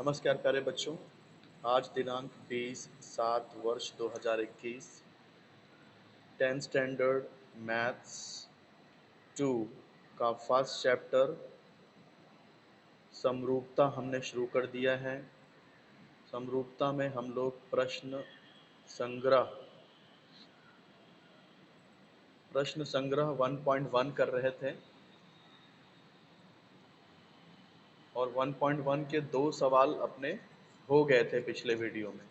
नमस्कार प्यारे बच्चों। आज दिनांक 20/7 वर्ष 2021 10th स्टैंडर्ड मैथ्स 2 का फर्स्ट चैप्टर समरूपता हमने शुरू कर दिया है। समरूपता में हम लोग प्रश्न संग्रह 1.1 कर रहे थे और 1.1 के 2 सवाल अपने हो गए थे पिछले वीडियो में।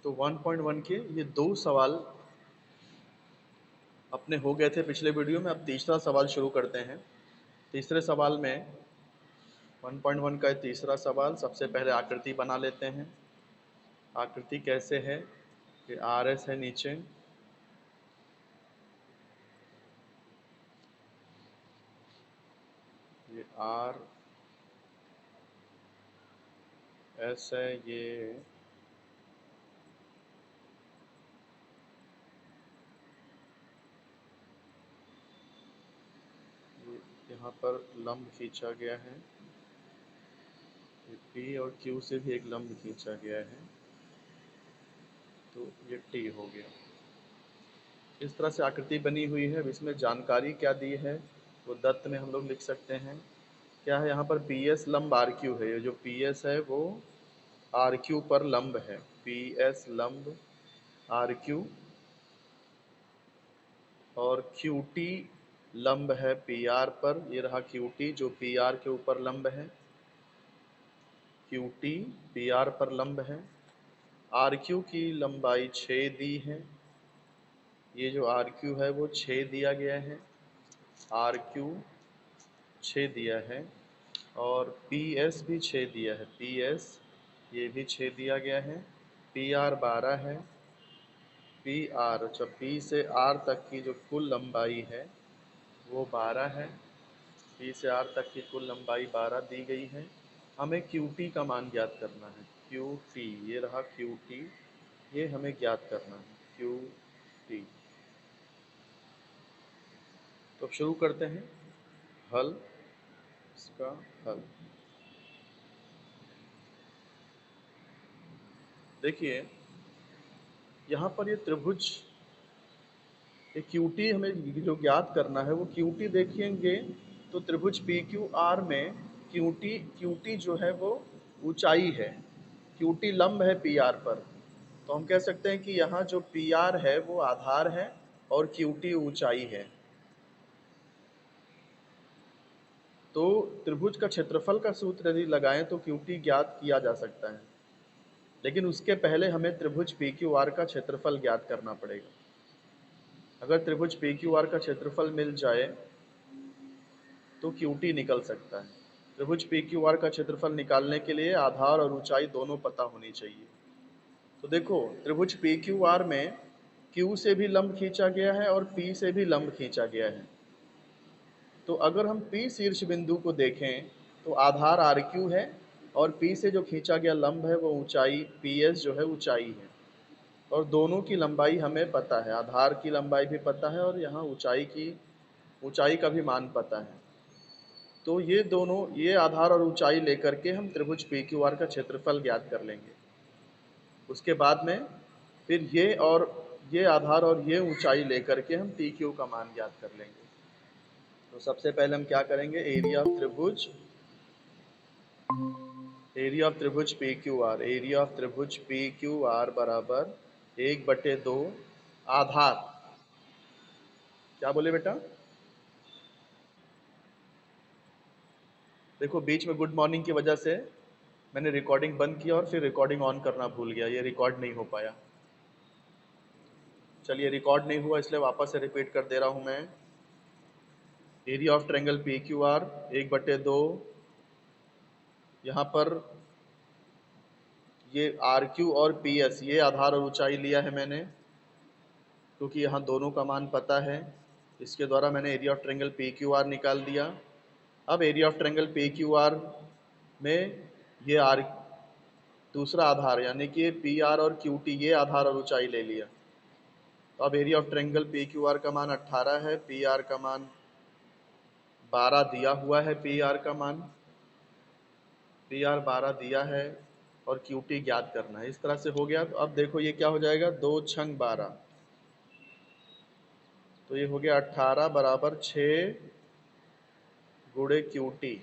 तो 1.1 के ये 2 सवाल अपने हो गए थे पिछले वीडियो में। अब तीसरा सवाल शुरू करते हैं। तीसरे सवाल में 1.1 का तीसरा सवाल, सबसे पहले आकृति बना लेते हैं। आकृति कैसे है कि RS है नीचे, ये RS है, ये यहाँ पर लंब खींचा गया है, ये P और Q से भी एक लंब खींचा गया है, तो ये T हो गया। इस तरह से आकृति बनी हुई है। अब इसमें जानकारी क्या दी है वो दत्त में हम लोग लिख सकते हैं। क्या है, यहाँ पर PS लंब RQ है। ये जो PS है वो RQ पर लंब है। PS लंब RQ और QT लंब है PR पर। ये रहा QT जो PR के ऊपर लंब है। QT PR पर लंब है। RQ की लंबाई 6 दी है। ये जो RQ है वो 6 दिया गया है। RQ 6 दिया है और PS भी 6 दिया है। PS ये भी 6 दिया गया है। PR 12 है। PR अच्छा P से R तक की जो कुल लंबाई है वो 12 है। P से R तक की कुल लंबाई 12 दी गई है। हमें QT का मान ज्ञात करना है। QT ये रहा QT, ये हमें ज्ञात करना है QT। तो शुरू करते हैं हल, इसका हल। देखिए यहाँ पर ये त्रिभुज, ये QT हमें जो ज्ञात करना है वो QT देखेंगे तो त्रिभुज PQR में QT जो है वो ऊंचाई है। QT लंब है PR पर, तो हम कह सकते हैं कि यहाँ जो PR है वो आधार है और QT ऊंचाई है। तो त्रिभुज का क्षेत्रफल का सूत्र यदि लगाएं तो QT ज्ञात किया जा सकता है, लेकिन उसके पहले हमें त्रिभुज PQR का क्षेत्रफल ज्ञात करना पड़ेगा। अगर त्रिभुज PQR का क्षेत्रफल मिल जाए तो QT निकल सकता है। त्रिभुज PQR का क्षेत्रफल निकालने के लिए आधार और ऊंचाई दोनों पता होनी चाहिए। तो देखो त्रिभुज PQR में Q से भी लंब खींचा गया है और P से भी लंब खींचा गया है। तो अगर हम P शीर्ष बिंदु को देखें तो आधार RQ है और P से जो खींचा गया लंब है वो ऊंचाई PS जो है ऊंचाई है। और दोनों की लंबाई हमें पता है, आधार की लंबाई भी पता है और यहाँ ऊंचाई का भी मान पता है। तो ये दोनों, ये आधार और ऊंचाई लेकर के हम त्रिभुज PQR का क्षेत्रफल ज्ञात कर लेंगे। उसके बाद में फिर ये आधार और ये ऊंचाई लेकर के हम PQ का मान ज्ञात कर लेंगे। तो सबसे पहले हम क्या करेंगे, एरिया ऑफ त्रिभुज PQR, एरिया ऑफ त्रिभुज PQR बराबर 1/2 आधार। क्या बोले बेटा? देखो बीच में गुड मॉर्निंग की वजह से मैंने रिकॉर्डिंग बंद किया और फिर रिकॉर्डिंग ऑन करना भूल गया, ये रिकॉर्ड नहीं हो पाया। चलिए रिकॉर्ड नहीं हुआ इसलिए वापस से रिपीट कर दे रहा हूं मैं। एरिया ऑफ ट्रायंगल PQR 1/2, यहाँ पर ये RQ और PS ये आधार और ऊंचाई लिया है मैंने, क्योंकि यहाँ दोनों का मान पता है। इसके द्वारा मैंने एरिया ऑफ ट्रायंगल PQR निकाल दिया। अब एरिया ऑफ ट्रायंगल PQR में ये दूसरा आधार यानी कि PR और QT ये आधार और ऊंचाई ले लिया। तो अब एरिया ऑफ ट्रायंगल PQR का मान 18 है, PR का मान 12 दिया हुआ है पी आर का मान, पी आर 12 दिया है और क्यू टी ज्ञात करना है। इस तरह से हो गया। तो अब देखो ये क्या हो जाएगा, 2 छंग 12, तो ये हो गया 18 बराबर 6 गुणे क्यू टी।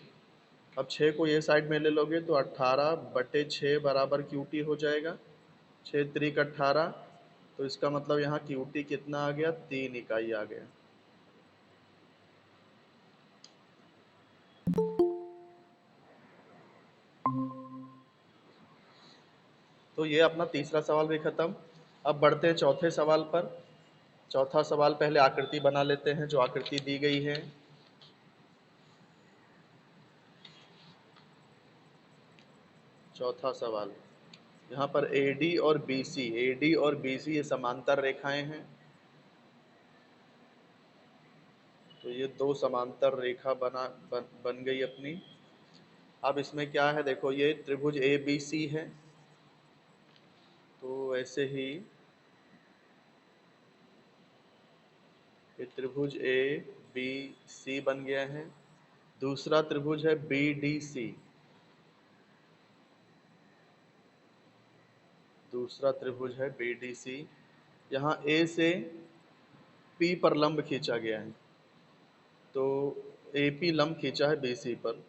अब 6 को ये साइड में ले लोगे तो 18/6 बराबर क्यू टी हो जाएगा, 6 त्रिक 18। तो इसका मतलब यहाँ क्यू टी कितना आ गया, 3 इकाई आ गया। तो ये अपना तीसरा सवाल भी खत्म। अब बढ़ते हैं चौथे सवाल पर। चौथा सवाल पहले आकृति बना लेते हैं, जो आकृति दी गई है। चौथा सवाल, यहाँ पर AD और BC, AD और BC ये समांतर रेखाएं हैं। तो ये दो समांतर रेखा बन गई अपनी। अब इसमें क्या है, देखो ये त्रिभुज ABC है, तो ऐसे ही ये त्रिभुज ABC बन गया है। दूसरा त्रिभुज है BDC, दूसरा त्रिभुज है BDC। यहाँ A से P पर लंब खींचा गया है, तो AP लंब खींचा है BC पर,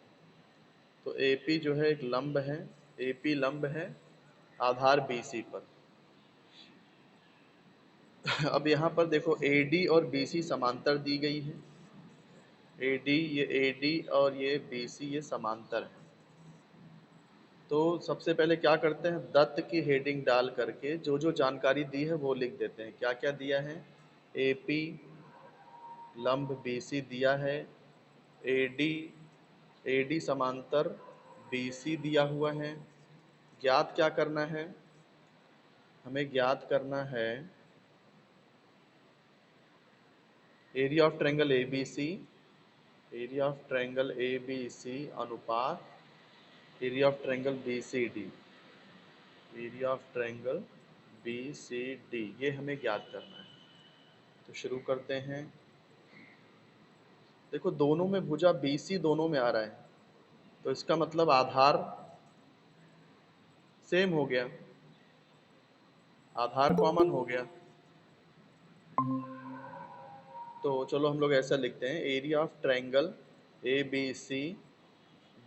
तो AP जो है एक लंब है, AP लंब है आधार BC पर। अब यहाँ पर देखो AD और BC समांतर दी गई है, AD और ये BC ये समांतर है। तो सबसे पहले क्या करते हैं, दत्त की हेडिंग डाल करके जो जो जानकारी दी है वो लिख देते हैं। क्या क्या दिया है, AP लंब BC दिया है, AD समांतर BC दिया हुआ है। ज्ञात क्या करना है, हमें ज्ञात करना है area of triangle ABC, area of triangle ABC अनुपात area of triangle BCD, area of triangle BCD ये हमें ज्ञात करना है। तो शुरू करते हैं। देखो दोनों में भुजा BC दोनों में आ रहा है, तो इसका मतलब आधार सेम हो गया, आधार कॉमन हो गया। तो चलो हम लोग ऐसा लिखते हैं, एरिया ऑफ ट्रायंगल ABC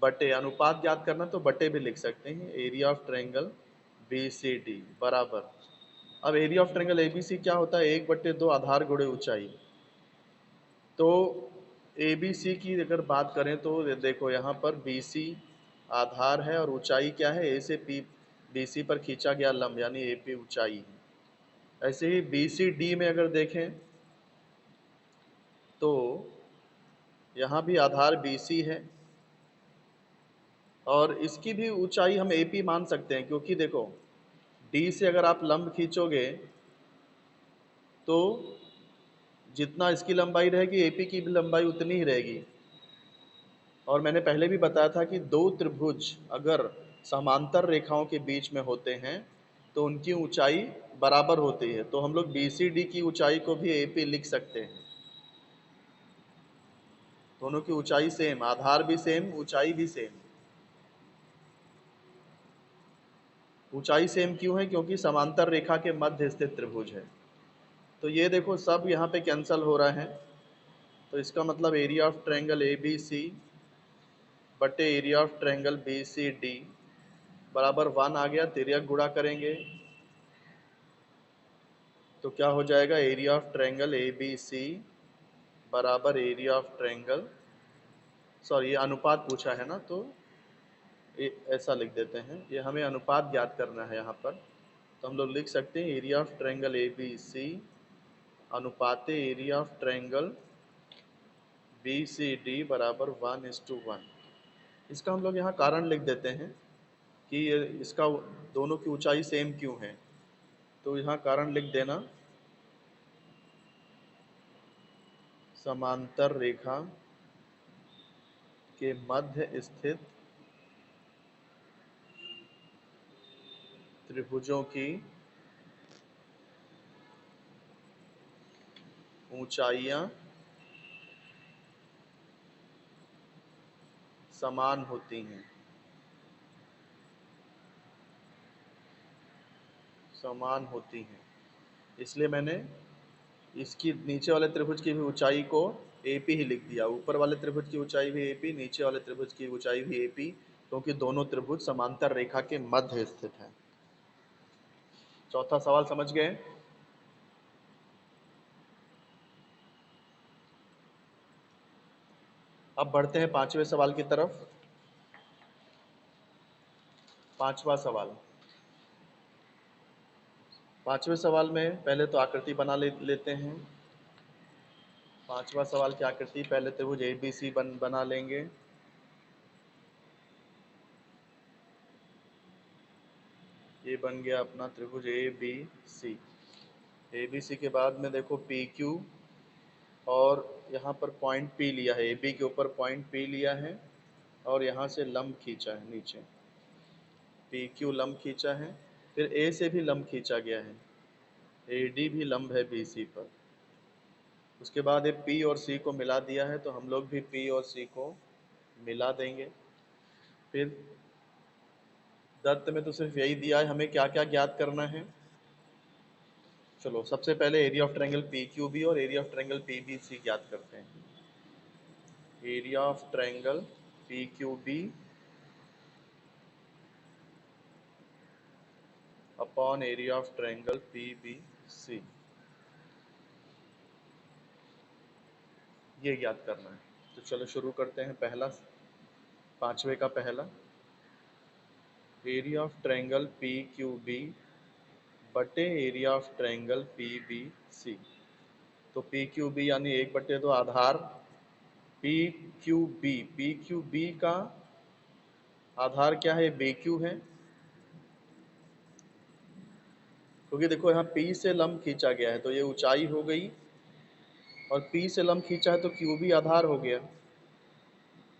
बटे, अनुपात ज्ञात करना तो बटे भी लिख सकते हैं, एरिया ऑफ ट्रायंगल BCD बराबर। अब एरिया ऑफ ट्रायंगल ABC क्या होता है, 1/2 आधार गुणे ऊंचाई। तो ABC की अगर बात करें तो देखो यहाँ पर BC आधार है और ऊंचाई क्या है, A से BC पर खींचा गया लंब यानी AP ऊंचाई है। ऐसे ही BCD में अगर देखें तो यहाँ भी आधार BC है और इसकी भी ऊंचाई हम AP मान सकते हैं, क्योंकि देखो D से अगर आप लंब खींचोगे तो जितना इसकी लंबाई रहेगी AP की भी लंबाई उतनी ही रहेगी। और मैंने पहले भी बताया था कि दो त्रिभुज अगर समांतर रेखाओं के बीच में होते हैं तो उनकी ऊंचाई बराबर होती है। तो हम लोग BCD की ऊंचाई को भी AP लिख सकते हैं। दोनों की ऊंचाई सेम, आधार भी सेम, ऊंचाई भी सेम। ऊंचाई सेम क्यों है, क्योंकि समांतर रेखा के मध्य स्थित त्रिभुज है। तो ये देखो सब यहाँ पे कैंसल हो रहा है, तो इसका मतलब एरिया ऑफ ट्रायंगल ABC बटे एरिया ऑफ ट्रायंगल BCD बराबर 1 आ गया। तिर्यक गुणा करेंगे तो क्या हो जाएगा, एरिया ऑफ ट्रायंगल ABC बराबर एरिया ऑफ ट्रायंगल, सॉरी ये अनुपात पूछा है ना, तो ऐसा लिख देते हैं, ये हमें अनुपात ज्ञात करना है यहाँ पर। तो हम लोग लिख सकते हैं एरिया ऑफ ट्रायंगल ABC अनुपाते एरिया ऑफ ट्रायंगल BCD बराबर 1:1। इसका हम लोग यहाँ कारण लिख देते हैं कि इसका दोनों की ऊंचाई सेम क्यों है। तो यहाँ कारण लिख देना, समांतर रेखा के मध्य स्थित त्रिभुजों की ऊंचाइयां समान होती हैं, समान होती हैं। इसलिए मैंने इसकी नीचे वाले त्रिभुज की भी ऊंचाई को AP ही लिख दिया। ऊपर वाले त्रिभुज की ऊंचाई भी AP, नीचे वाले त्रिभुज की ऊंचाई भी AP, क्योंकि दोनों त्रिभुज समांतर रेखा के मध्य स्थित हैं। चौथा सवाल समझ गए? अब बढ़ते हैं पांचवें सवाल की तरफ। पांचवा सवाल। पांचवें सवाल में पहले तो आकृति बना लेते हैं। पांचवा सवाल की आकृति पहले त्रिभुज ABC बना लेंगे। ये बन गया अपना त्रिभुज ABC। ABC के बाद में देखो PQ, और यहाँ पर पॉइंट P लिया है, AB के ऊपर पॉइंट P लिया है और यहाँ से लंब खींचा है नीचे। PQ लंब खींचा है, फिर A से भी लंब खींचा गया है, AD भी लंब है BC पर। उसके बाद ये P और C को मिला दिया है, तो हम लोग भी P और C को मिला देंगे। फिर दत्त में तो सिर्फ यही दिया है, हमें क्या क्या ज्ञात करना है। चलो सबसे पहले एरिया ऑफ ट्रायंगल PQB और एरिया ऑफ ट्रायंगल PBC ज्ञात करते हैं। Area of triangle PQB upon area of triangle PBC, ये ज्ञात करना है। तो चलो शुरू करते हैं। पहला, पांचवे का पहला, एरिया ऑफ ट्रायंगल PQB बटे एरिया ऑफ ट्रायंगल PBC। तो PQB यानी 1/2 आधार, PQB का आधार क्या है? BQ है, क्योंकि देखो यहाँ P से लंब खींचा गया है तो ये ऊंचाई हो गई, और P से लंब खींचा है तो QB आधार हो गया,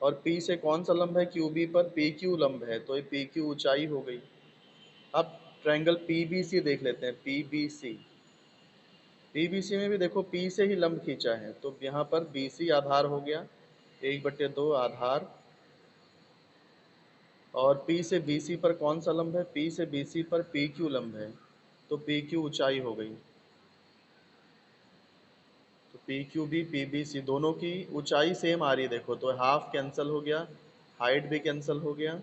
और P से कौन सा लंब है QB पर? PQ लंब है, तो ये PQ ऊंचाई हो गई। अब ट्रायंगल PBC देख लेते हैं। PBC में भी देखो P से ही लंब खींचा है, तो यहाँ पर BC आधार हो गया, 1/2 आधार, और P से BC पर कौन सा लंब है? P से BC पर PQ लंब है, तो PQ ऊंचाई हो गई। तो PQB PBC दोनों की ऊंचाई सेम आ रही है, देखो तो हाफ कैंसिल हो गया, हाइट भी कैंसिल हो गया,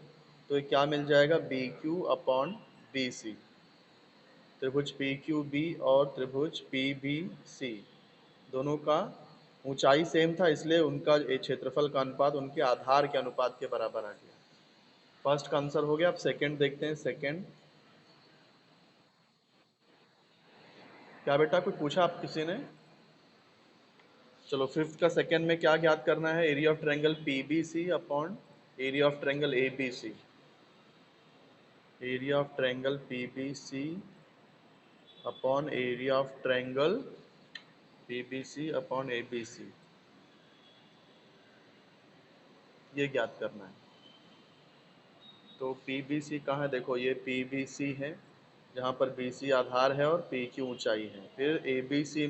तो ये क्या मिल जाएगा? BQ upon BC। त्रिभुज PQB और त्रिभुज PBC दोनों का ऊंचाई सेम था, इसलिए उनका क्षेत्रफल का अनुपात उनके आधार के अनुपात के बराबर आ गया। फर्स्ट का आंसर हो गया। अब सेकंड देखते हैं। सेकंड क्या बेटा, कुछ पूछा आप किसी ने? चलो फिफ्थ का सेकंड में क्या ज्ञात करना है? Area of triangle PBC upon area of triangle ABC। Area of triangle PBC upon area of triangle PBC upon ABC, ये ज्ञात करना है। तो PBC कहाँ है? देखो ये PBC है, जहाँ पर BC आधार है और PQ ऊंचाई है। फिर ABC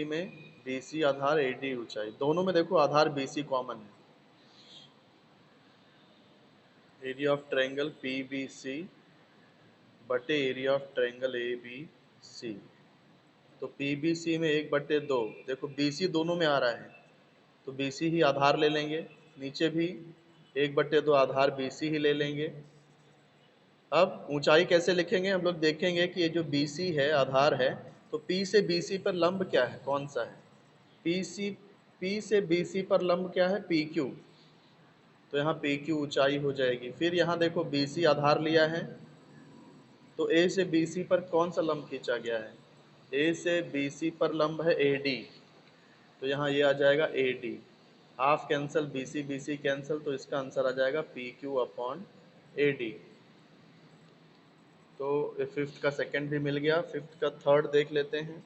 में BC आधार, AD ऊंचाई, दोनों में देखो आधार BC कॉमन है। एरिया ऑफ ट्रायंगल PBC बटे एरिया ऑफ ट्रायंगल ABC। तो PBC में 1/2, देखो BC दोनों में आ रहा है, तो BC ही आधार ले लेंगे। नीचे भी 1/2 आधार BC ही ले लेंगे। अब ऊंचाई कैसे लिखेंगे? हम लोग देखेंगे कि ये जो BC है, आधार है, तो P से BC पर लंब क्या है? कौन सा है? P से BC पर लंब क्या है? PQ। तो यहाँ PQ ऊंचाई हो जाएगी। फिर यहाँ देखो BC आधार लिया है, तो A से BC पर कौन सा लंब खींचा गया है? A से BC पर लंब है AD, तो यहाँ ये आ जाएगा AD। Half cancel, BC BC cancel, तो इसका आंसर आ जाएगा PQ अपॉन AD। तो फिफ्थ का सेकंड भी मिल गया। फिफ्थ का थर्ड देख लेते हैं।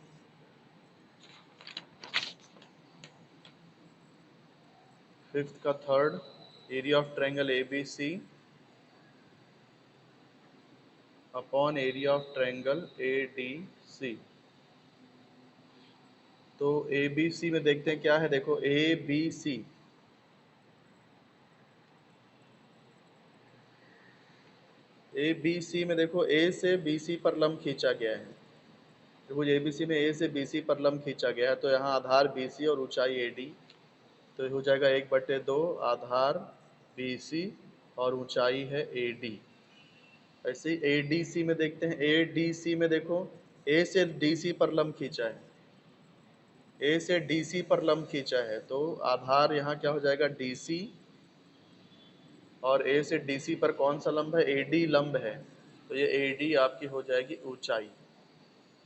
फिफ्थ का third, area of triangle ABC upon area of triangle ADC। तो ABC में देखते हैं क्या है। देखो ABC ए बी सी में देखो ए से बी सी पर लंब खींचा गया है। त्रिभुज ए बी सी में ए से बी सी पर लंब खींचा गया है, तो यहाँ आधार बी सी और ऊंचाई ए डी, तो ये हो जाएगा 1/2 आधार बी सी और ऊंचाई है ए डी। ऐसे ही ए डी सी में देखते हैं, ए डी सी में देखो ए से डी सी पर लंब खींचा है, ए से डी सी पर लंब खींचा है, तो आधार यहाँ क्या हो जाएगा डी सी, और ए से डी सी पर कौन सा लंब है, ए डी लंब है, तो ये ए डी आपकी हो जाएगी ऊंचाई।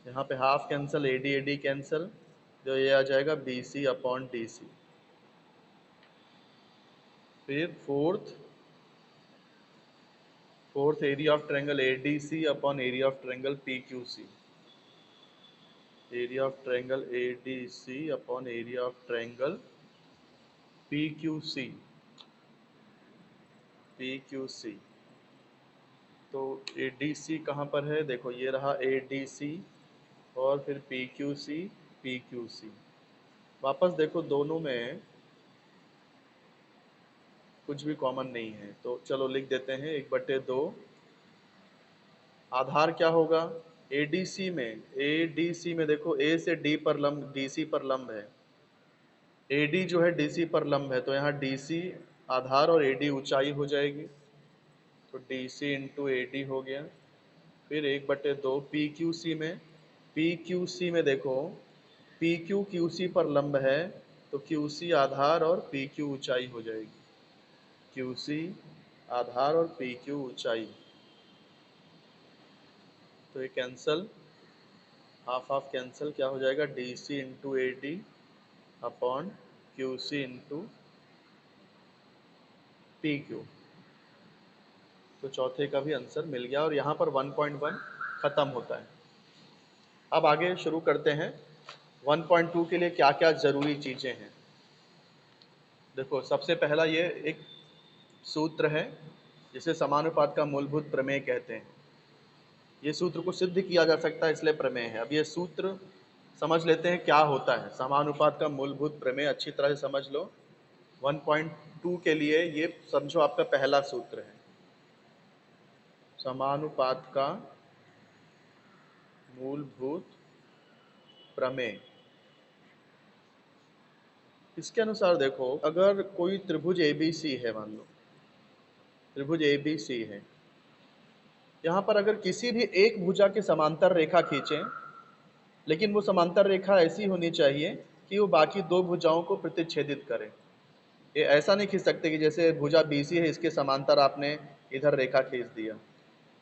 यहाँ पे half cancel, A D cancel, जो ये आ जाएगा B C upon D C. फिर fourth area of triangle A D C upon area of triangle P Q C. Area of triangle A D C upon area of triangle P Q C. P Q C, तो A D सी कहाँ पर है, देखो ये रहा ए D C, और फिर P Q C, P Q C. वापस देखो दोनों में कुछ भी कॉमन नहीं है, तो चलो लिख देते हैं 1/2। आधार क्या होगा एडीसी में, एडीसी में देखो ए से डी पर लंब, डीसी पर लंब है, एडी जो है डीसी पर लंब है, तो यहाँ डीसी आधार और एडी ऊंचाई हो जाएगी, तो डीसी इंटू एडी हो गया। फिर 1/2 पी क्यू सी में, पी क्यू सी में देखो पी क्यू क्यू सी पर लंब है, तो क्यू सी आधार और पी क्यू ऊंचाई हो जाएगी, क्यू सी आधार और पी क्यू ऊंचाई, तो ये कैंसल, हाफ हाफ कैंसल, क्या हो जाएगा D C into A D upon Q C into P Q. तो चौथे का भी आंसर मिल गया, और यहाँ पर 1.1 खत्म होता है। अब आगे शुरू करते हैं 1.2 के लिए क्या क्या ज़रूरी चीज़ें हैं। देखो सबसे पहला ये एक सूत्र है जिसे समानुपात का मूलभूत प्रमेय कहते हैं। ये सूत्र को सिद्ध किया जा सकता है, इसलिए प्रमेय है। अब ये सूत्र समझ लेते हैं क्या होता है। समानुपात का मूलभूत प्रमेय अच्छी तरह से समझ लो। 1.2 के लिए ये समझो आपका पहला सूत्र है, समानुपात का मूलभूत प्रमेय। इसके अनुसार देखो, अगर कोई त्रिभुज ABC है, मान लो त्रिभुज ABC है, यहाँ पर अगर किसी भी एक भुजा के समांतर रेखा खींचें, लेकिन वो समांतर रेखा ऐसी होनी चाहिए कि वो बाकी दो भुजाओं को प्रतिच्छेदित करे। ये ऐसा नहीं खींच सकते कि जैसे भुजा BC है, इसके समांतर आपने इधर रेखा खींच दिया,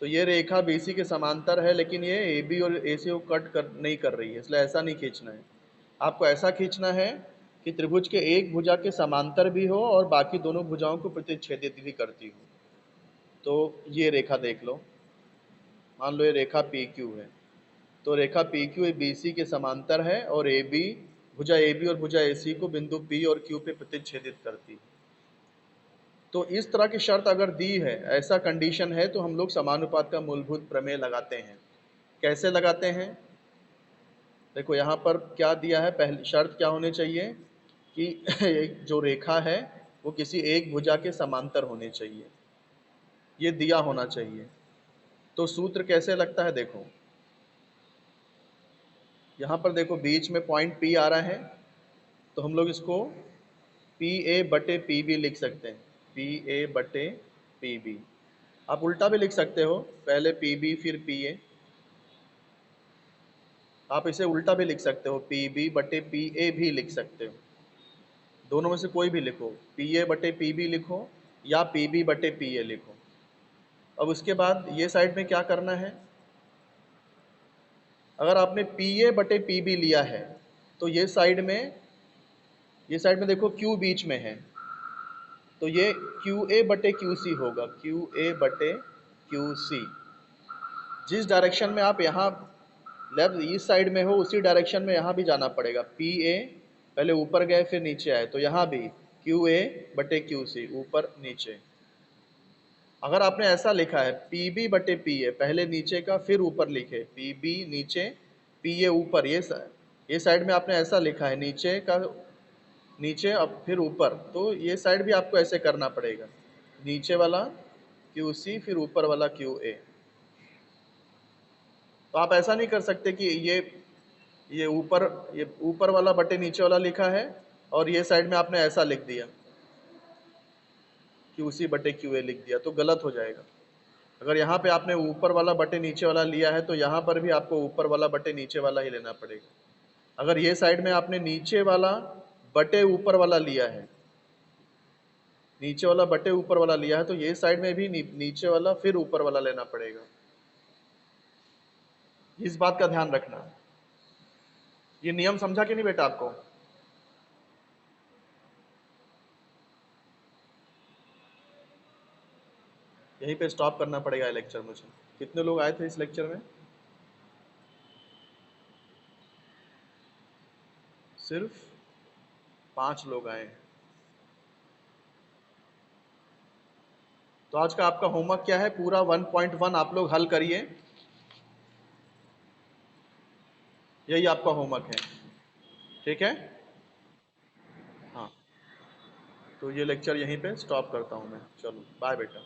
तो ये रेखा BC के समांतर है, लेकिन ये AB और AC को कट नहीं कर रही है, इसलिए ऐसा नहीं खींचना है। आपको ऐसा खींचना है कि त्रिभुज के एक भुजा के समांतर भी हो और बाकी दोनों भुजाओं को प्रतिच्छेदित भी करती हो। तो ये रेखा देख लो, मान लो ये रेखा PQ है, तो रेखा PQ BC के समांतर है और भुजा AB और भुजा AC को बिंदु P और Q पे प्रतिच्छेदित करती है। तो इस तरह की शर्त अगर दी है, ऐसा कंडीशन है, तो हम लोग समानुपात का मूलभूत प्रमेय लगाते हैं। कैसे लगाते हैं, देखो यहाँ पर क्या दिया है, पहली शर्त क्या होनी चाहिए कि एक जो रेखा है वो किसी एक भुजा के समांतर होनी चाहिए, ये दिया होना चाहिए। तो सूत्र कैसे लगता है, देखो यहाँ पर देखो बीच में पॉइंट P आ रहा है, तो हम लोग इसको PA/PB लिख सकते हैं, PA/PB। आप उल्टा भी लिख सकते हो, पहले PB फिर PA। आप इसे उल्टा भी लिख सकते हो, PB/PA भी लिख सकते हो, दोनों में से कोई भी लिखो, PA/PB लिखो या PB/PA लिखो। अब उसके बाद ये साइड में क्या करना है, अगर आपने PA/PB लिया है, तो ये साइड में देखो Q बीच में है, तो ये QA/QC होगा, QA/QC। जिस डायरेक्शन में आप यहाँ लेफ्ट ईस्ट साइड में हो, उसी डायरेक्शन में यहाँ भी जाना पड़ेगा। PA पहले ऊपर गए फिर नीचे आए, तो यहाँ भी QA/QC, ऊपर नीचे। अगर आपने ऐसा लिखा है PB/PA, पहले नीचे का फिर ऊपर लिखे, PB नीचे PA ऊपर, ये साइड में आपने ऐसा लिखा है, नीचे का नीचे अब फिर ऊपर, तो ये साइड भी आपको ऐसे करना पड़ेगा, नीचे वाला क्यू सी फिर ऊपर वाला क्यू ए। तो आप ऐसा नहीं कर सकते कि ये ऊपर वाला बटे नीचे वाला लिखा है और ये साइड में आपने ऐसा लिख दिया, क्यू सी बटे क्यू ए लिख दिया, तो गलत हो जाएगा। अगर यहाँ पे आपने ऊपर वाला बटे नीचे वाला लिया है तो यहाँ पर भी आपको ऊपर वाला बटे नीचे वाला ही लेना पड़ेगा। अगर ये साइड में आपने नीचे वाला बटे ऊपर वाला लिया है, नीचे वाला बटे ऊपर वाला लिया है, तो ये साइड में भी नीचे वाला फिर ऊपर वाला लेना पड़ेगा। इस बात का ध्यान रखना। ये नियम समझा कि नहीं बेटा आपको? यहीं पे स्टॉप करना पड़ेगा लेक्चर मुझे। कितने लोग आए थे इस लेक्चर में? सिर्फ 5 लोग आए हैं। तो आज का आपका होमवर्क क्या है? पूरा 1.1 आप लोग हल करिए, यही आपका होमवर्क है, ठीक है? हाँ, तो ये लेक्चर यहीं पे स्टॉप करता हूँ मैं। चलो बाय बेटा।